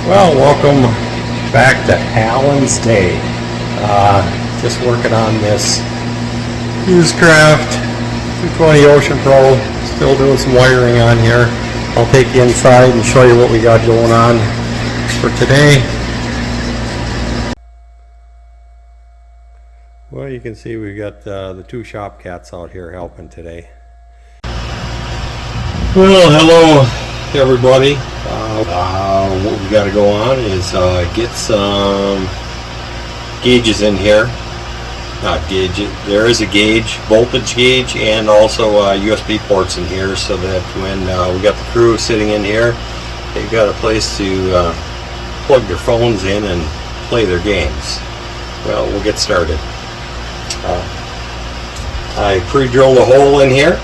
Well, welcome back to Alan's Day. Just working on this Hewes 220 Ocean Pro. Still doing some wiring on here. I'll take you inside and show you what we got going on for today. Well, you can see we've got the two shop cats out here helping today. Well, hello everybody. What we got to go on is get some gauges in here. Not gauge, there is a gauge, voltage gauge, and also USB ports in here, so that when we got the crew sitting in here, they've got a place to plug their phones in and play their games. Well, we'll get started. I pre-drilled a hole in here,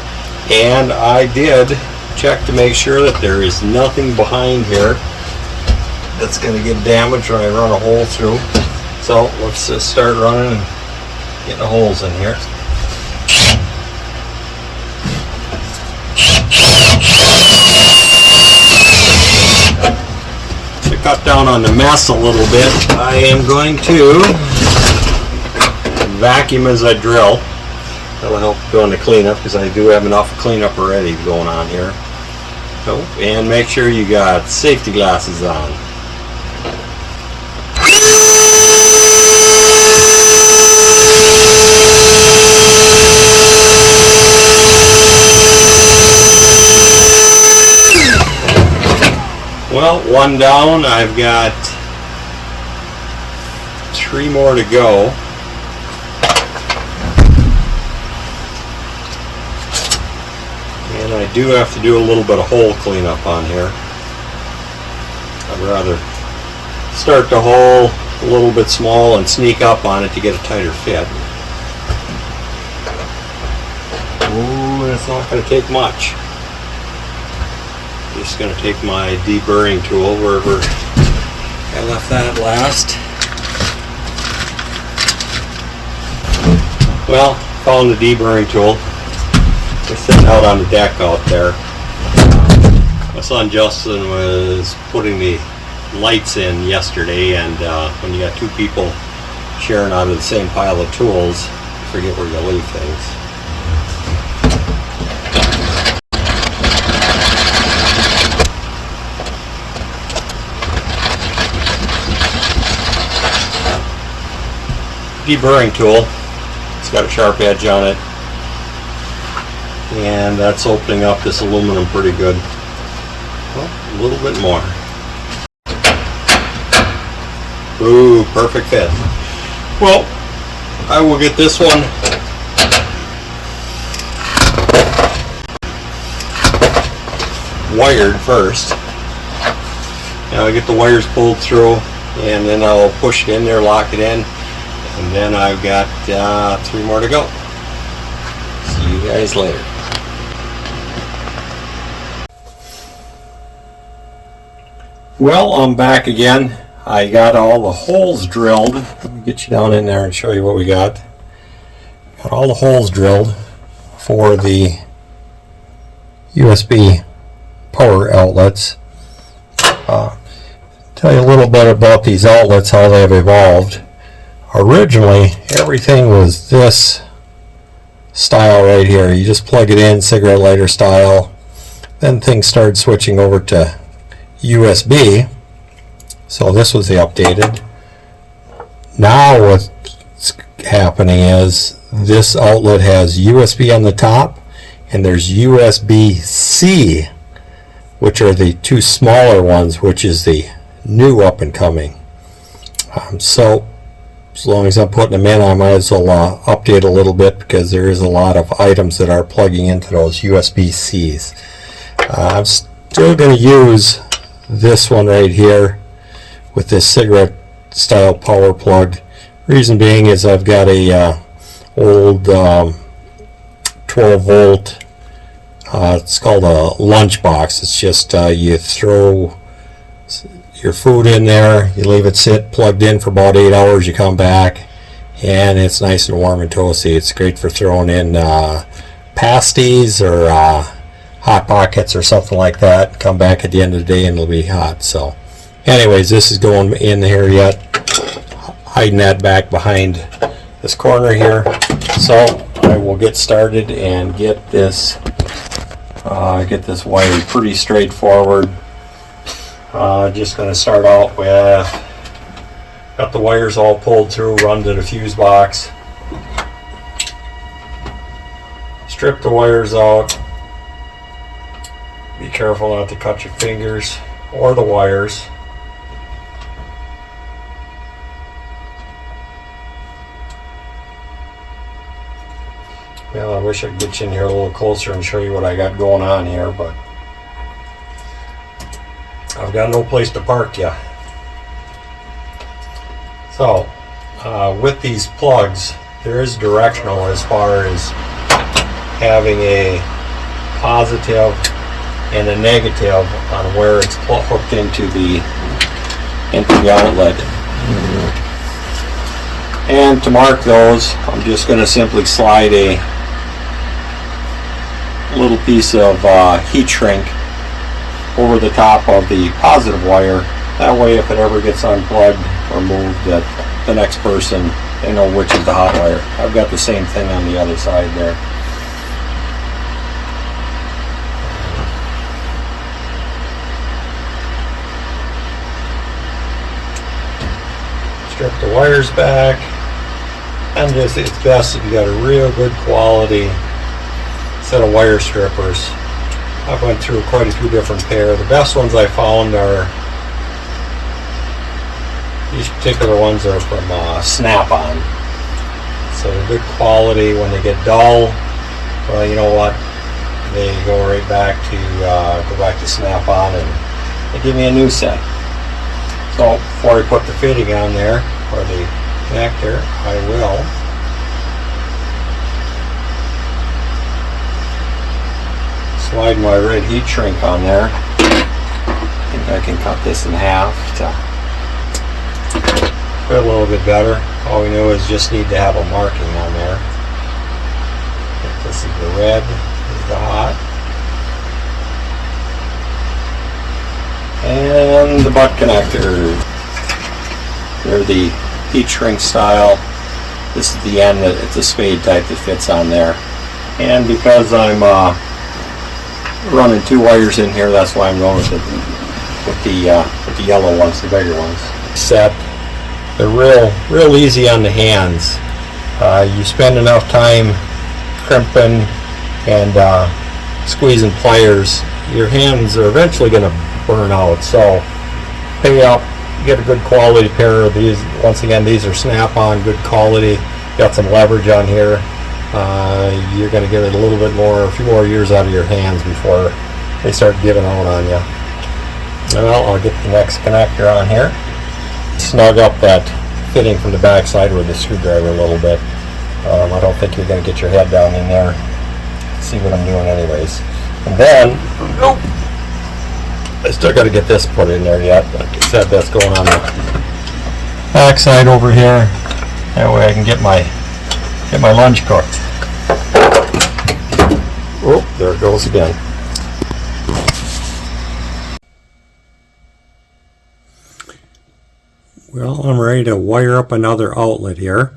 and I did check to make sure that there is nothing behind here that's going to get damaged when I run a hole through. So let's just start running and getting the holes in here. To cut down on the mess a little bit, I am going to vacuum as I drill. That'll help doing the cleanup, because I do have enough cleanup already going on here. So, and make sure you got safety glasses on. Well, one down. I've got 3 more to go. And I do have to do a little bit of hole cleanup on here. I'd rather start the hole a little bit small and sneak up on it to get a tighter fit. Ooh, and it's not going to take much. Just going to take my deburring tool wherever I left that last. Well, found the deburring tool. It's sitting out on the deck out there. My son Justin was putting the lights in yesterday, and when you got 2 people sharing out of the same pile of tools, you forget where you leave things. Deburring tool. It's got a sharp edge on it, and that's opening up this aluminum pretty good. Well, a little bit more. Ooh, perfect fit. Well, I will get this one wired first. Now I get the wires pulled through, and then I'll push it in there, lock it in. And then I've got 3 more to go. See you guys later. Well, I'm back again. I got all the holes drilled. Let me get you down in there and show you what we got. Got all the holes drilled for the USB power outlets. Tell you a little bit about these outlets, how they've evolved. Originally, everything was this style right here. You just plug it in, cigarette lighter style. Then things started switching over to USB. So this was the updated. Now what's happening is this outlet has USB on the top, and there's USB-C, which are the 2 smaller ones, which is the new up and coming. So as long as I'm putting them in, I might as well update a little bit, because there is a lot of items that are plugging into those USB-Cs. I'm still going to use this one right here with this cigarette style power plug. Reason being is I've got a old 12 volt, it's called a lunchbox. It's just you throw your food in there, you leave it sit plugged in for about 8 hours, you come back, and it's nice and warm and toasty. It's great for throwing in pasties or Hot Pockets or something like that. Come back at the end of the day and it'll be hot. So Anyways, this is going in here yet, hiding that back behind this corner here. So I will get started and get this wire pretty straightforward. Just going to start out with, got the wires all pulled through, run to the fuse box, strip the wires out. Be careful not to cut your fingers or the wires. Well, I wish I could get you in here a little closer and show you what I got going on here, but I've got no place to park you. So, with these plugs, there is directional as far as having a positive and a negative on where it's hooked into the outlet. And to mark those, I'm just going to simply slide a little piece of heat shrink over the top of the positive wire. That way, if it ever gets unplugged or moved, that the next person, they know which is the hot wire. I've got the same thing on the other side there. Strip the wires back, and it's best if you got a real good quality set of wire strippers. I've went through quite a few different pair. The best ones I found are these particular ones are from Snap-on. So they're good quality. When they get dull, well, you know what? They go right back to Snap-on, and they give me a new set. So before I put the fitting on there, or the connector, I will slide my red heat shrink on there. I think I can cut this in half to fit a little bit better. All we know is just need to have a marking on there. This is the red, this is the hot. And the butt connector. They're the heat shrink style. This is the end, it's a spade type that fits on there. And because I'm running two wires in here, that's why I'm going with the yellow ones, the bigger ones. Set. They're real easy on the hands. You spend enough time crimping and squeezing pliers, your hands are eventually going to burn out. So pay up, get a good quality pair of these. Once again, these are Snap-on, good quality. Got some leverage on here. You're going to get a few more years out of your hands before they start giving out on you. Well, I'll get the next connector on here. Snug up that fitting from the back side with the screwdriver a little bit. I don't think you're going to get your head down in there. See what I'm doing anyways. And then, I still got to get this put in there yet. Like I said, that's going on the back side over here. That way I can get my lunch cooked. Oh, there it goes again. Well, I'm ready to wire up another outlet here.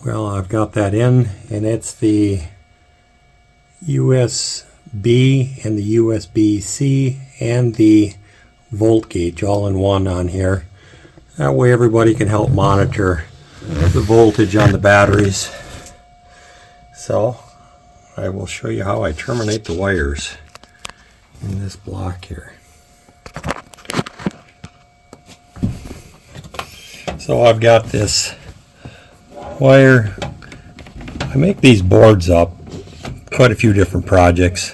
Well, I've got that in, and it's the USB and the USB-C and the volt gauge all in one on here. That way everybody can help monitor the voltage on the batteries. So I will show you how I terminate the wires in this block here. So I've got this wire. I make these boards up, quite a few different projects.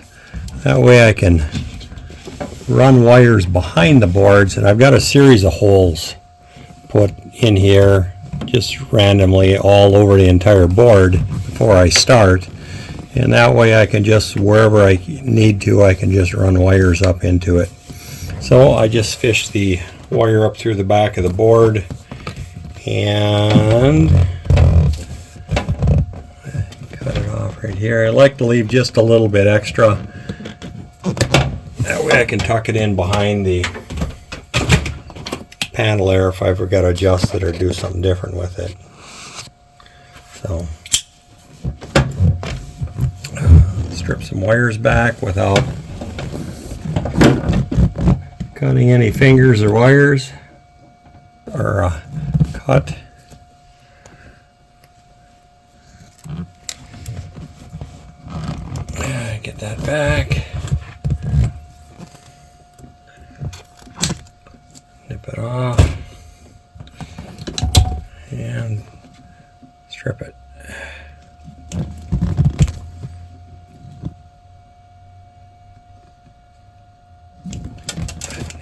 That way I can run wires behind the boards, and I've got a series of holes put in here just randomly all over the entire board before I start, and that way I can just, wherever I need to, I can just run wires up into it. So I just fish the wire up through the back of the board, and cut it off right here. I like to leave just a little bit extra. That way I can tuck it in behind the panel there if I ever got to adjust it or do something different with it. So strip some wires back without cutting any fingers or wires, or cut. Get that back. Nip it off and strip it.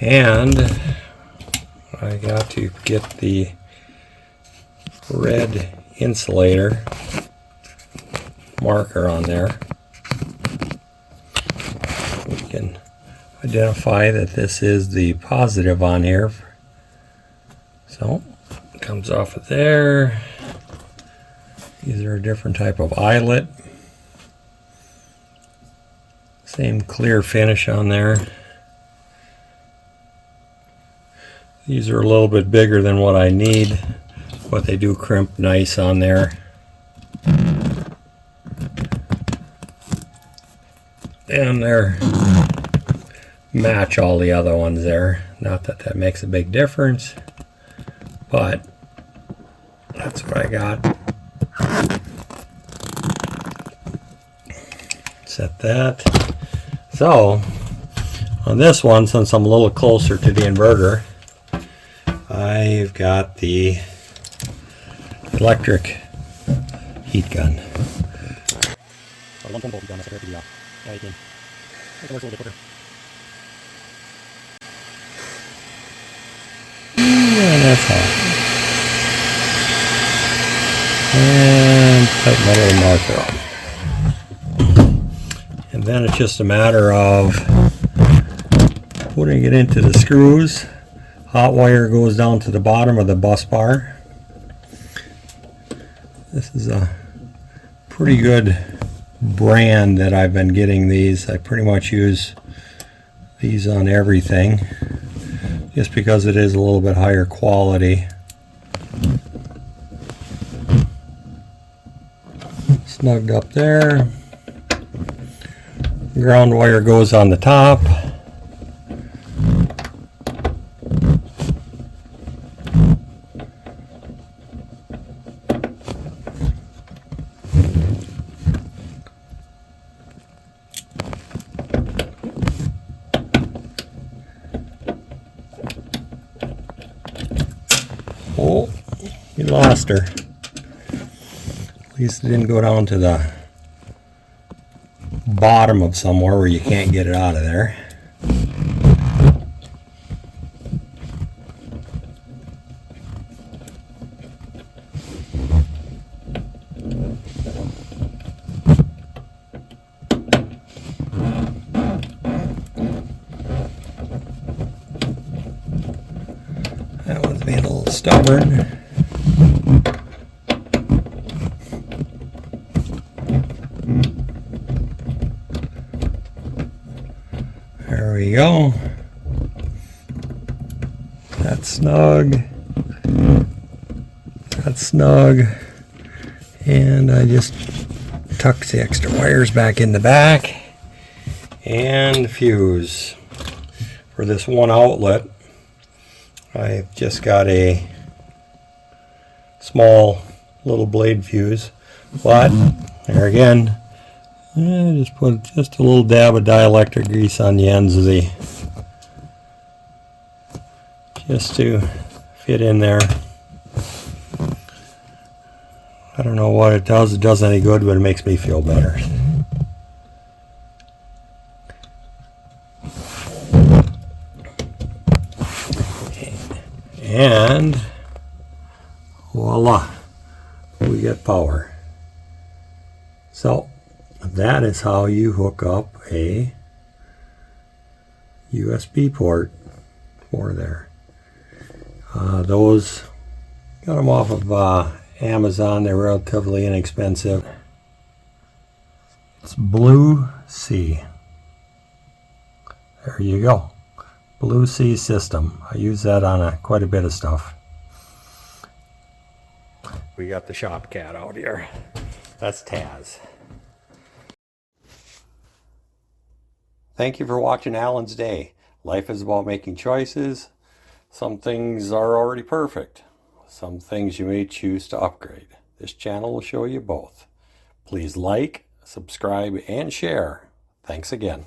And I got to get the red insulator marker on there. We can identify that this is the positive on here. So it comes off of there. These are a different type of eyelet. Same clear finish on there. These are a little bit bigger than what I need, but they do crimp nice on there. And they're match all the other ones there. Not that that makes a big difference, but that's what I got. Set that. So on this one, since I'm a little closer to the inverter, I've got the electric heat gun. And that's hot. And tighten my little marker on. And then it's just a matter of putting it into the screws. Hot wire goes down to the bottom of the bus bar. This is a pretty good brand that I've been getting these. I pretty much use these on everything just because it is a little bit higher quality. Snugged up there. Ground wire goes on the top. Oh, we lost her. At least it didn't go down to the bottom of somewhere where you can't get it out of there. That one's being a little stubborn. There we go. That's snug. That's snug. And I just tucked the extra wires back in the back. And the fuse. For this one outlet, I've just got a small little blade fuse. But, there again, just put just a little dab of dielectric grease on the ends of the, just to fit in there. I don't know what it does. It does any good, but it makes me feel better. And voila, we get power. So that is how you hook up a USB port for there. Those, got them off of Amazon. They're relatively inexpensive. It's Blue Sea. There you go. Blue Sea system. I use that on quite a bit of stuff. We got the shop cat out here. That's Taz. Thank you for watching Alan's Day. Life is about making choices. Some things are already perfect. Some things you may choose to upgrade. This channel will show you both. Please like, subscribe, and share. Thanks again.